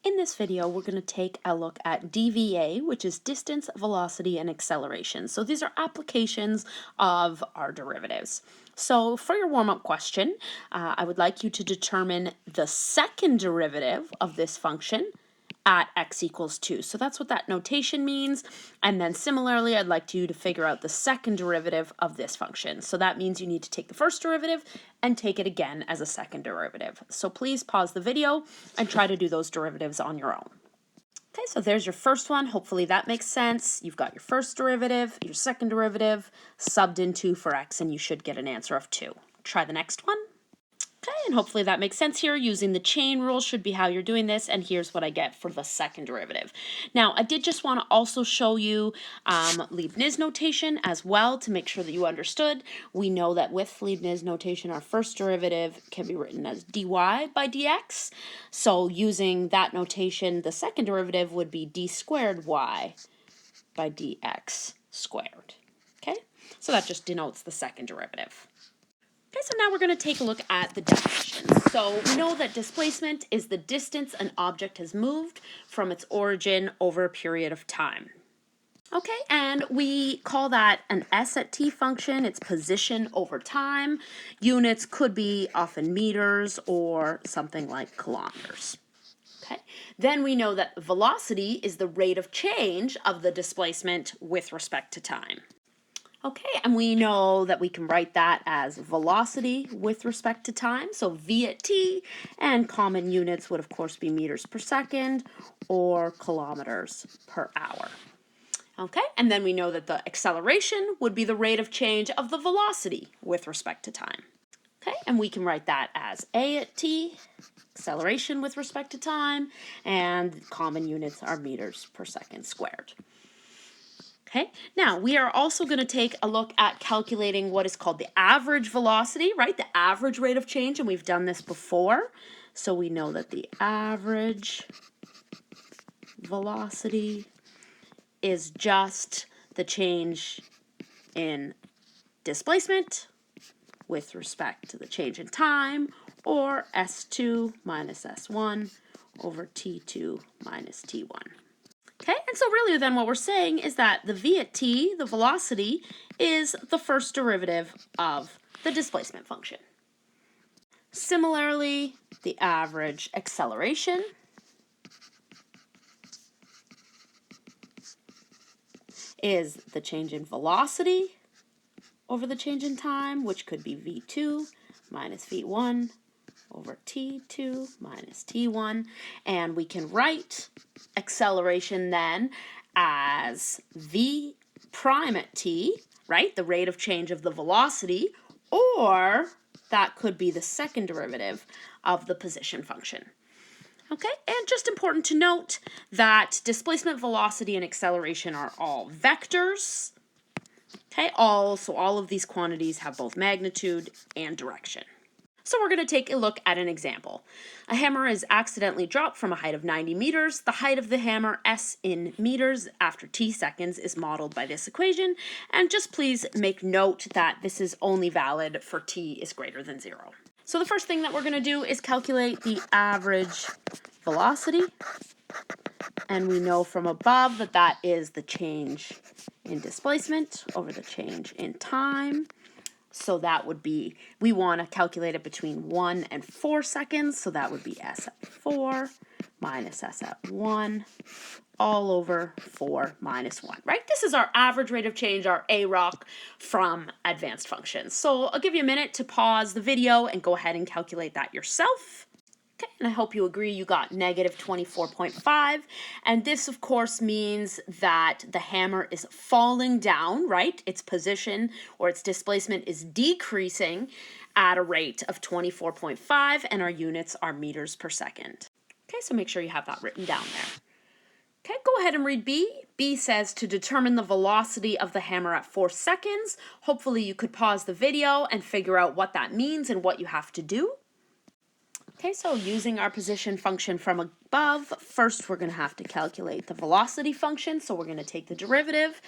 In this video, we're going to take a look at DVA, which is distance, velocity, and acceleration. So these are applications of our derivatives. So for your warm-up question, I would like you to determine the second derivative of this function at x equals 2. So that's what that notation means. And then similarly, I'd like you to figure out the second derivative of this function. So that means you need to take the first derivative and take it again as a second derivative. So please pause the video and try to do those derivatives on your own. Okay, so there's your first one. Hopefully that makes sense. You've got your first derivative, your second derivative, subbed into for x, and you should get an answer of 2. Try the next one. Okay, and hopefully that makes sense here. Using the chain rule should be how you're doing this, and here's what I get for the second derivative. Now, I did just want to also show you Leibniz notation as well to make sure that you understood. We know that with Leibniz notation, our first derivative can be written as dy by dx. So using that notation, the second derivative would be d squared y by dx squared. Okay, so that just denotes the second derivative. Okay, so now we're going to take a look at the definitions. So we know that displacement is the distance an object has moved from its origin over a period of time. Okay, and we call that an s at t function. It's position over time. Units could be often meters or something like kilometers. Okay, then we know that velocity is the rate of change of the displacement with respect to time. Okay, and we know that we can write that as velocity with respect to time, so v at t, and common units would of course be meters per second or kilometers per hour. Okay, and then we know that the acceleration would be the rate of change of the velocity with respect to time. Okay, and we can write that as a at t, acceleration with respect to time, and common units are meters per second squared. Okay, now we are also going to take a look at calculating what is called the average velocity, right? The average rate of change, and we've done this before. So we know that the average velocity is just the change in displacement with respect to the change in time, or S2 minus S1 over T2 minus T1. Okay, and so really then what we're saying is that the v at t, the velocity, is the first derivative of the displacement function. Similarly, the average acceleration is the change in velocity over the change in time, which could be v2 minus v1 over t2 minus t1, and we can write acceleration then as v prime at t, right, the rate of change of the velocity, or that could be the second derivative of the position function. Okay, and just important to note that displacement, velocity, and acceleration are all vectors. Okay, so all of these quantities have both magnitude and direction. So we're going to take a look at an example. A hammer is accidentally dropped from a height of 90 meters. The height of the hammer, s in meters, after t seconds is modeled by this equation. And just please make note that this is only valid for t is greater than 0. So the first thing that we're going to do is calculate the average velocity. And we know from above that that is the change in displacement over the change in time. So that would be, we want to calculate it between 1 and 4 seconds. So that would be s at 4 minus s at 1 all over 4 minus 1, right? This is our average rate of change, our AROC from advanced functions. So I'll give you a minute to pause the video and go ahead and calculate that yourself. Okay, and I hope you agree you got negative 24.5. And this, of course, means that the hammer is falling down, right? Its position or its displacement is decreasing at a rate of 24.5, and our units are meters per second. Okay, so make sure you have that written down there. Okay, go ahead and read B. B says to determine the velocity of the hammer at 4 seconds. Hopefully you could pause the video and figure out what that means and what you have to do. Okay, so using our position function from above, first we're going to have to calculate the velocity function. So we're going to take the derivative,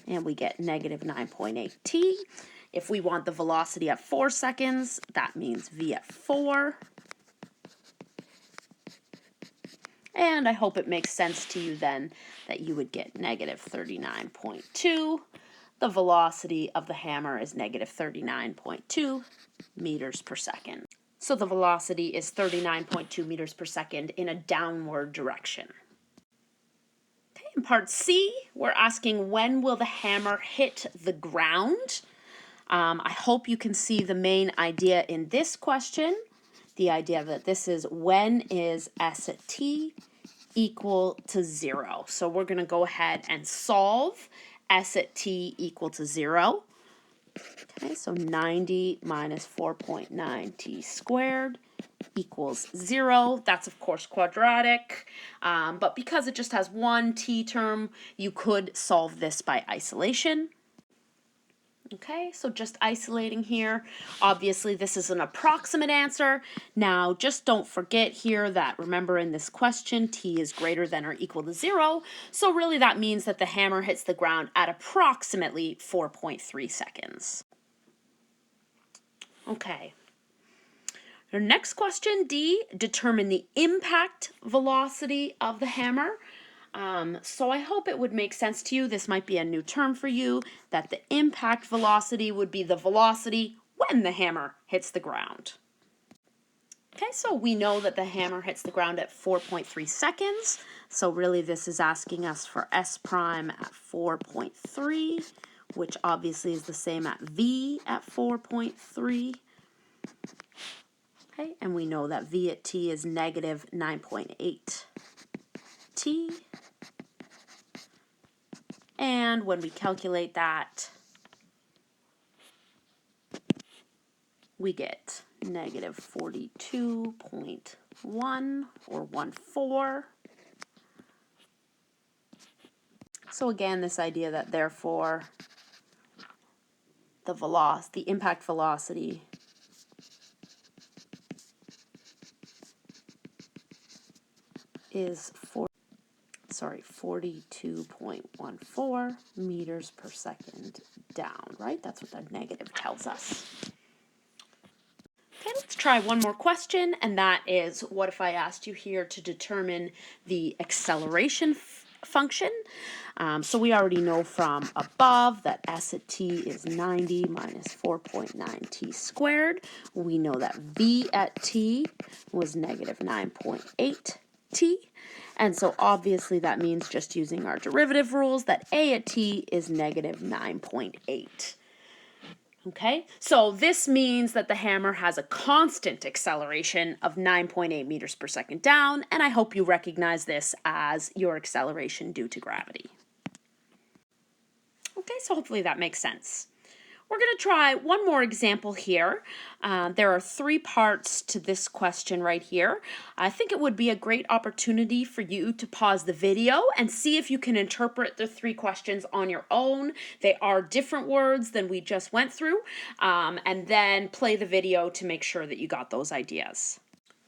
and we get negative 9.8t. If we want the velocity at 4 seconds, that means v at 4 And I hope it makes sense to you then that you would get negative 39.2. The velocity of the hammer is negative 39.2 meters per second. So the velocity is 39.2 meters per second in a downward direction. Okay, in part C, we're asking when will the hammer hit the ground? I hope you can see the main idea in this question. The idea that this is when is S at t equal to 0. So we're going to go ahead and solve S at t equal to 0. Okay, so 90 minus 4.9 t squared equals 0. That's, of course, quadratic, but because it just has one t term, you could solve this by isolation. Okay, so just isolating here. Obviously, this is an approximate answer. Now, just don't forget here that, remember in this question, t is greater than or equal to 0. So really that means that the hammer hits the ground at approximately 4.3 seconds. Okay. Our next question, D, determine the impact velocity of the hammer. So I hope it would make sense to you. This might be a new term for you, that the impact velocity would be the velocity when the hammer hits the ground. Okay, so we know that the hammer hits the ground at 4.3 seconds. So really this is asking us for S prime at 4.3, which obviously is the same at V at 4.3. Okay, and we know that V at t is negative 9.8 t. And when we calculate that, we get negative 42.1 or 1/4. So again, this idea that therefore the impact velocity is 42.14 meters per second down, right? That's what the negative tells us. Okay, let's try one more question, and that is, what if I asked you here to determine the acceleration function? So we already know from above that S at t is 90 minus 4.9 t squared. We know that V at t was negative 9.8 t. And so obviously that means, just using our derivative rules, that A at t is negative 9.8. Okay, so this means that the hammer has a constant acceleration of 9.8 meters per second down, and I hope you recognize this as your acceleration due to gravity. Okay, so hopefully that makes sense. We're going to try one more example here. There are 3 parts to this question right here. I think it would be a great opportunity for you to pause the video and see if you can interpret the 3 questions on your own. They are different words than we just went through, and then play the video to make sure that you got those ideas.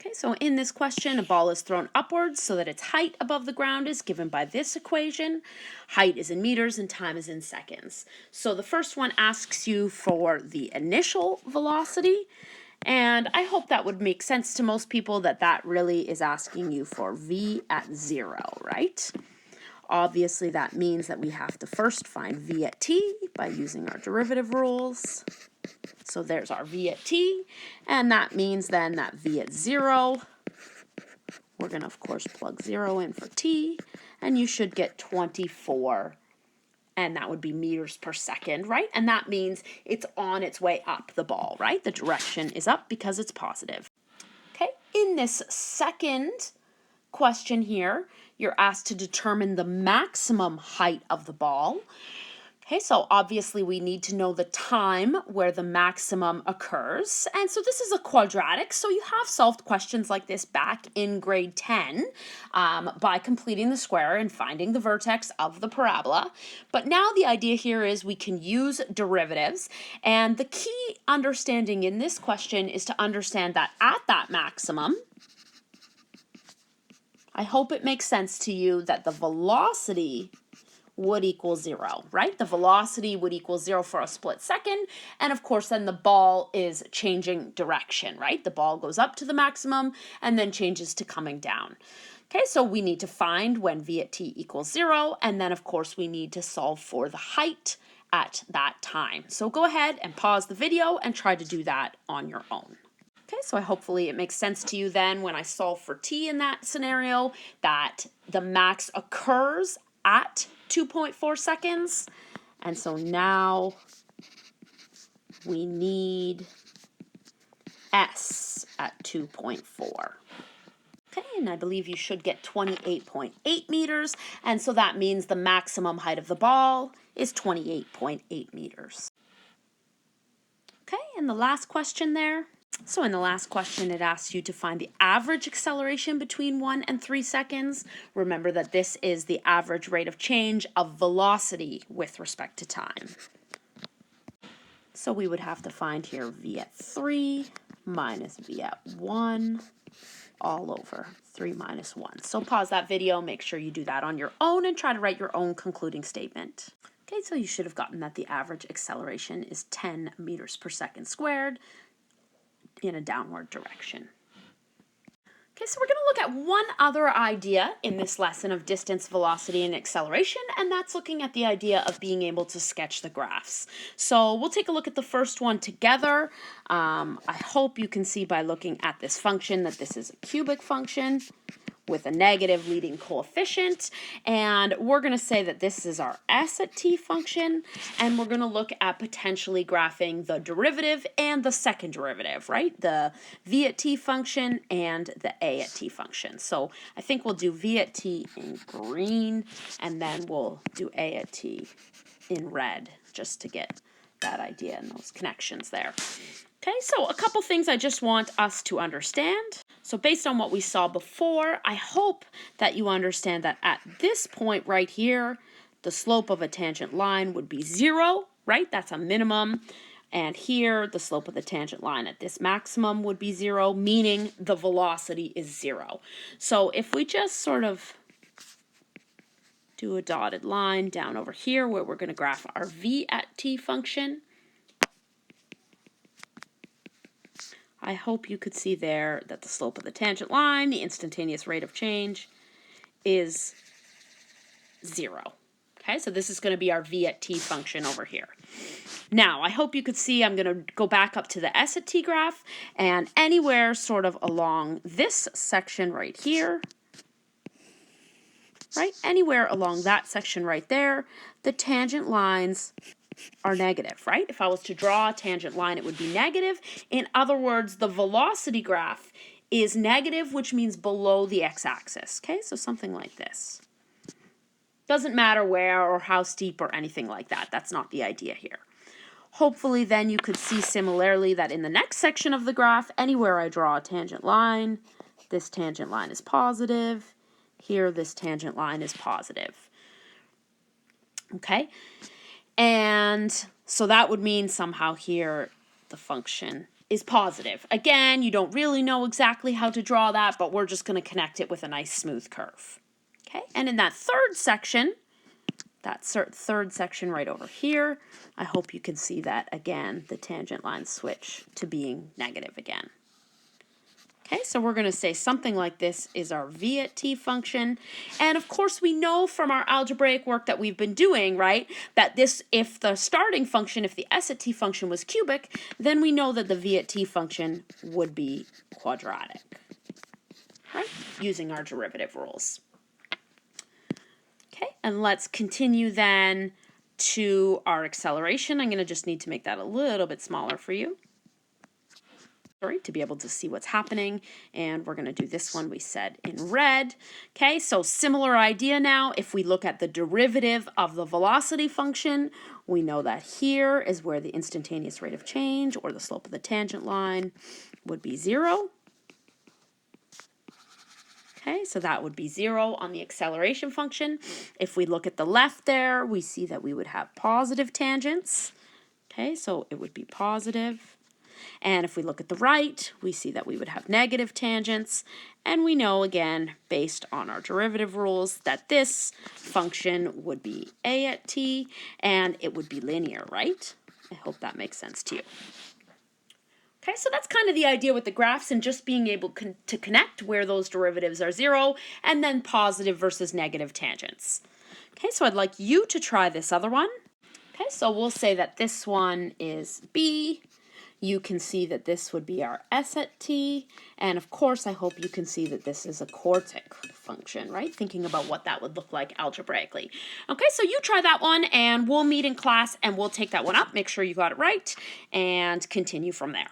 Okay, so in this question, a ball is thrown upwards so that its height above the ground is given by this equation. Height is in meters and time is in seconds. So the first one asks you for the initial velocity, and I hope that would make sense to most people that that really is asking you for V at 0, right? Obviously, that means that we have to first find V at t by using our derivative rules. So there's our V at t, and that means then that V at 0, we're going to, of course, plug 0 in for t, and you should get 24, and that would be meters per second, right? And that means it's on its way up, the ball, right? The direction is up because it's positive. Okay, in this second question here, you're asked to determine the maximum height of the ball. Okay, so obviously we need to know the time where the maximum occurs. And so this is a quadratic, so you have solved questions like this back in grade 10 by completing the square and finding the vertex of the parabola. But now the idea here is we can use derivatives, and the key understanding in this question is to understand that at that maximum, I hope it makes sense to you that the velocity would equal 0, right? The velocity would equal 0 for a split second, and of course then the ball is changing direction, right? The ball goes up to the maximum and then changes to coming down. Okay, so we need to find when v at t equals 0, and then of course we need to solve for the height at that time. So go ahead and pause the video and try to do that on your own. Okay, so hopefully it makes sense to you then when I solve for t in that scenario that the max occurs at 2.4 seconds. And so now we need s at 2.4. Okay, and I believe you should get 28.8 meters, and so that means the maximum height of the ball is 28.8 meters. Okay, and the last question there. So in the last question, it asks you to find the average acceleration between 1 and 3 seconds. Remember that this is the average rate of change of velocity with respect to time. So we would have to find here v at 3 minus v at 1 all over 3 minus 1. So pause that video, make sure you do that on your own and try to write your own concluding statement. Okay, so you should have gotten that the average acceleration is 10 meters per second squared in a downward direction. Okay, so we're going to look at one other idea in this lesson of distance, velocity, and acceleration, and that's looking at the idea of being able to sketch the graphs. So we'll take a look at the first one together. I hope you can see by looking at this function that this is a cubic function with a negative leading coefficient, and we're going to say that this is our s at t function, and we're going to look at potentially graphing the derivative and the second derivative, right? The v at t function and the a at t function. So I think we'll do v at t in green, and then we'll do a at t in red, just to get that idea and those connections there. Okay, so a couple things I just want us to understand. So based on what we saw before, I hope that you understand that at this point right here, the slope of a tangent line would be 0, right? That's a minimum. And here, the slope of the tangent line at this maximum would be 0, meaning the velocity is 0. So if we just sort of do a dotted line down over here where we're going to graph our v at t function, I hope you could see there that the slope of the tangent line, the instantaneous rate of change, is 0. Okay, so this is going to be our v at t function over here. Now, I hope you could see I'm going to go back up to the s at t graph, and anywhere sort of along this section right here, right, anywhere along that section right there, the tangent lines are negative, right? If I was to draw a tangent line, it would be negative. In other words, the velocity graph is negative, which means below the x-axis. Okay, so something like this. Doesn't matter where or how steep or anything like that. That's not the idea here. Hopefully then you could see similarly that in the next section of the graph, anywhere I draw a tangent line, this tangent line is positive. Here, this tangent line is positive. Okay? And so that would mean somehow here the function is positive. Again, you don't really know exactly how to draw that, but we're just going to connect it with a nice smooth curve. Okay, and in that third section right over here, I hope you can see that again, the tangent lines switch to being negative again. Okay, so we're going to say something like this is our v at t function. And of course, we know from our algebraic work that we've been doing, right, that this, if the starting function, if the s at t function was cubic, then we know that the v at t function would be quadratic, right, using our derivative rules. Okay, and let's continue then to our acceleration. I'm going to just need to make that a little bit smaller for you, to be able to see what's happening, and we're going to do this one we said in red. Okay, so similar idea now. If we look at the derivative of the velocity function, we know that here is where the instantaneous rate of change, or the slope of the tangent line, would be 0. Okay, so that would be 0 on the acceleration function. If we look at the left there, we see that we would have positive tangents. Okay, so it would be positive. And if we look at the right, we see that we would have negative tangents. And we know, again, based on our derivative rules, that this function would be a at t, and it would be linear, right? I hope that makes sense to you. Okay, so that's kind of the idea with the graphs and just being able to connect where those derivatives are zero and then positive versus negative tangents. Okay, so I'd like you to try this other one. Okay, so we'll say that this one is b. You can see that this would be our s at t. And of course, I hope you can see that this is a quartic function, right? Thinking about what that would look like algebraically. Okay, so you try that one and we'll meet in class and we'll take that one up, make sure you got it right, and continue from there.